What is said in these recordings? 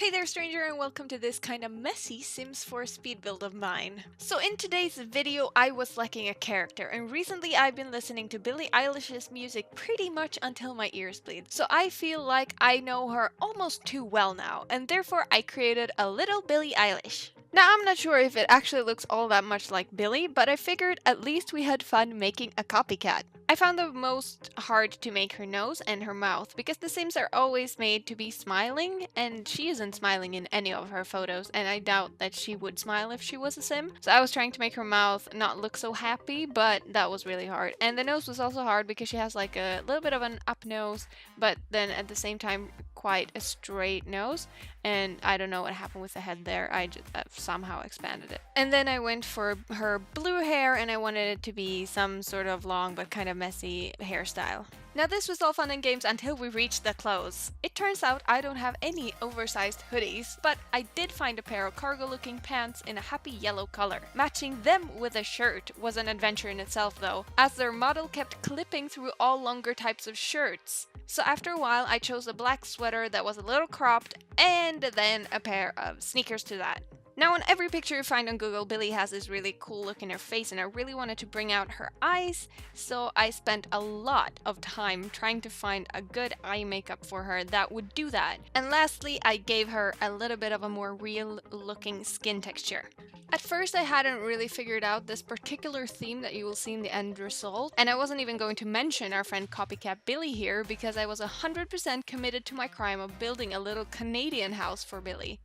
Hey there stranger, and welcome to this kinda messy Sims 4 speed build of mine. So in today's video I was lacking a character, and recently I've been listening to Billie Eilish's music pretty much until my ears bleed. So I feel like I know her almost too well now, and therefore I created a little Billie Eilish. Now I'm not sure if it actually looks all that much like Billie, but I figured at least we had fun making a copycat. I found the most hard to make her nose and her mouth because the Sims are always made to be smiling, and she isn't smiling in any of her photos, and I doubt that she would smile if she was a Sim. So I was trying to make her mouth not look so happy, but that was really hard. And the nose was also hard because she has like a little bit of an up nose, but then at the same time quite a straight nose, and I don't know what happened with the head there. I just somehow expanded it. And then I went for her blue hair, and I wanted it to be some sort of long but kind of messy hairstyle. Now this was all fun and games until we reached the clothes. It turns out I don't have any oversized hoodies, but I did find a pair of cargo looking pants in a happy yellow color. Matching them with a shirt was an adventure in itself though, as their model kept clipping through all longer types of shirts. So after a while I chose a black sweater that was a little cropped, and then a pair of sneakers to that. Now on every picture you find on Google, Billie has this really cool look in her face, and I really wanted to bring out her eyes, so I spent a lot of time trying to find a good eye makeup for her that would do that. And lastly, I gave her a little bit of a more real looking skin texture. At first I hadn't really figured out this particular theme that you will see in the end result, and I wasn't even going to mention our friend Copycat Billie here because I was 100% committed to my crime of building a little Canadian house for Billie.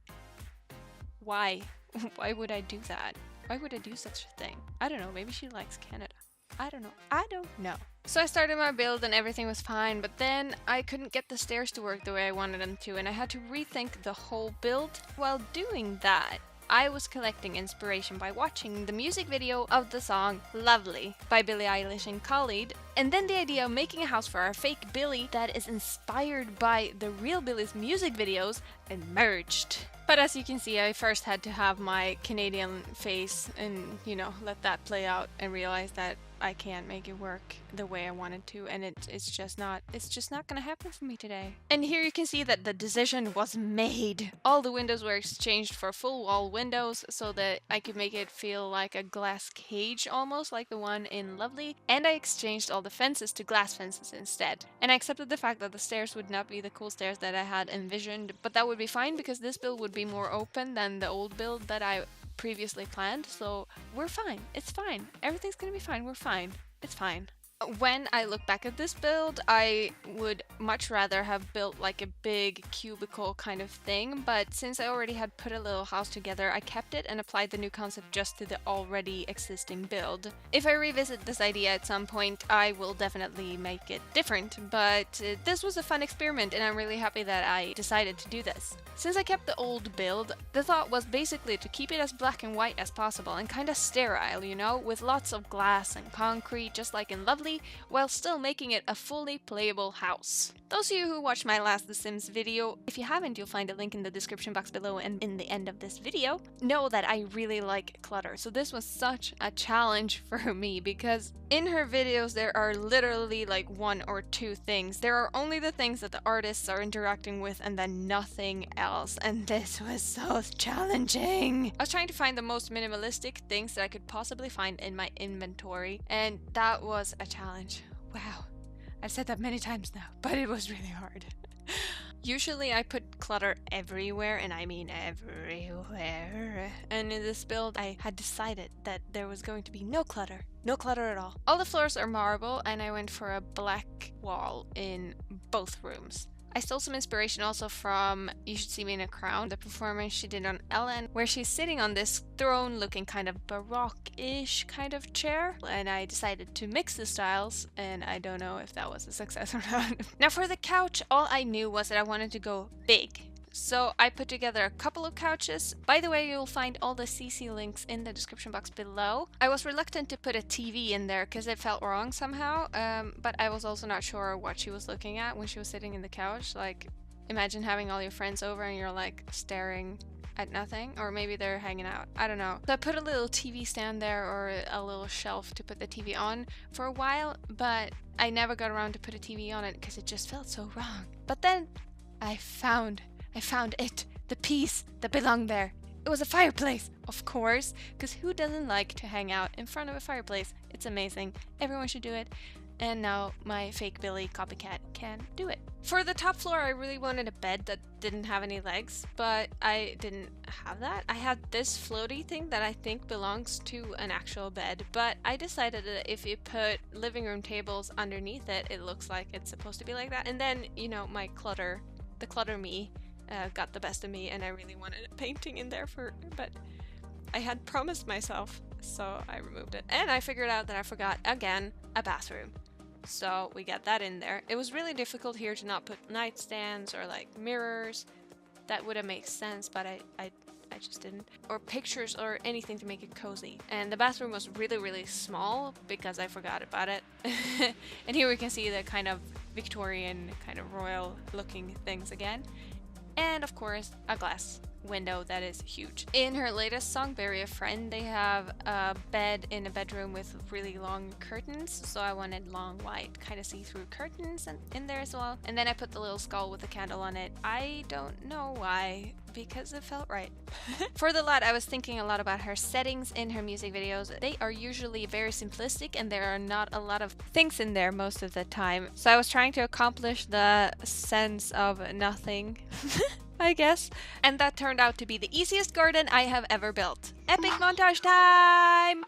Why? Why would I do that? Why would I do such a thing? I don't know, maybe she likes Canada. I don't know. So I started my build and everything was fine, but then I couldn't get the stairs to work the way I wanted them to, and I had to rethink the whole build. While doing that, I was collecting inspiration by watching the music video of the song Lovely by Billie Eilish and Khalid, and then the idea of making a house for our fake Billie that is inspired by the real Billie's music videos emerged. But as you can see, I first had to have my Canadian face and, let that play out and realize that I can't make it work the way I wanted to, and it's just not gonna happen for me today. And here you can see that the decision was made. All the windows were exchanged for full wall windows so that I could make it feel like a glass cage, almost like the one in Lovely, and I exchanged all the fences to glass fences instead. And I accepted the fact that the stairs would not be the cool stairs that I had envisioned, but that would be fine because this build would be more open than the old build that I previously planned, so we're fine. It's fine. Everything's gonna be fine. We're fine. It's fine. When I look back at this build, I would much rather have built like a big cubicle kind of thing, but since I already had put a little house together, I kept it and applied the new concept just to the already existing build. If I revisit this idea at some point, I will definitely make it different, but this was a fun experiment and I'm really happy that I decided to do this. Since I kept the old build, the thought was basically to keep it as black and white as possible and kinda sterile, with lots of glass and concrete, just like in Lovely, while still making it a fully playable house. Those of you who watched my last The Sims video, if you haven't, you'll find a link in the description box below and in the end of this video, know that I really like clutter. So this was such a challenge for me because in her videos there are literally like one or two things. There are only the things that the artists are interacting with and then nothing else, and this was so challenging. I was trying to find the most minimalistic things that I could possibly find in my inventory, and that was a challenge. Wow. I've said that many times now, but it was really hard. Usually I put clutter everywhere, and I mean everywhere. And in this build, I had decided that there was going to be no clutter. No clutter at all. All the floors are marble, and I went for a black wall in both rooms. I stole some inspiration also from You Should See Me in a Crown, the performance she did on Ellen, where she's sitting on this throne looking kind of baroque-ish kind of chair, and I decided to mix the styles, and I don't know if that was a success or not. Now for the couch, all I knew was that I wanted to go big. So I put together a couple of couches. By the way, you'll find all the CC links in the description box below. I was reluctant to put a TV in there because it felt wrong somehow, but I was also not sure what she was looking at when she was sitting in the couch. Like, imagine having all your friends over and you're like staring at nothing, or maybe they're hanging out. I don't know. So I put a little TV stand there, or a little shelf to put the TV on for a while, but I never got around to put a TV on it because it just felt so wrong. But then I found it, the piece that belonged there. It was a fireplace, of course, because who doesn't like to hang out in front of a fireplace? It's amazing. Everyone should do it. And now my fake Billie Copycat can do it. For the top floor, I really wanted a bed that didn't have any legs, but I didn't have that. I had this floaty thing that I think belongs to an actual bed, but I decided that if you put living room tables underneath it, it looks like it's supposed to be like that. And then, you know, my clutter, the clutter me, got the best of me, and I really wanted a painting in there but I had promised myself, so I removed it. And I figured out that I forgot, again, a bathroom. So we got that in there. It was really difficult here to not put nightstands or like mirrors. That would have made sense, but I just didn't. Or pictures or anything to make it cozy. And the bathroom was really, really small because I forgot about it. And here we can see the kind of Victorian, kind of royal looking things again. And of course, a glass window that is huge. In her latest song, Bury a Friend, they have a bed in a bedroom with really long curtains, so I wanted long white kind of see-through curtains in there as well. And then I put the little skull with a candle on it. I don't know why, because it felt right. For the LUT, I was thinking a lot about her settings in her music videos. They are usually very simplistic and there are not a lot of things in there most of the time. So I was trying to accomplish the sense of nothing. I guess. And that turned out to be the easiest garden I have ever built. Epic montage time!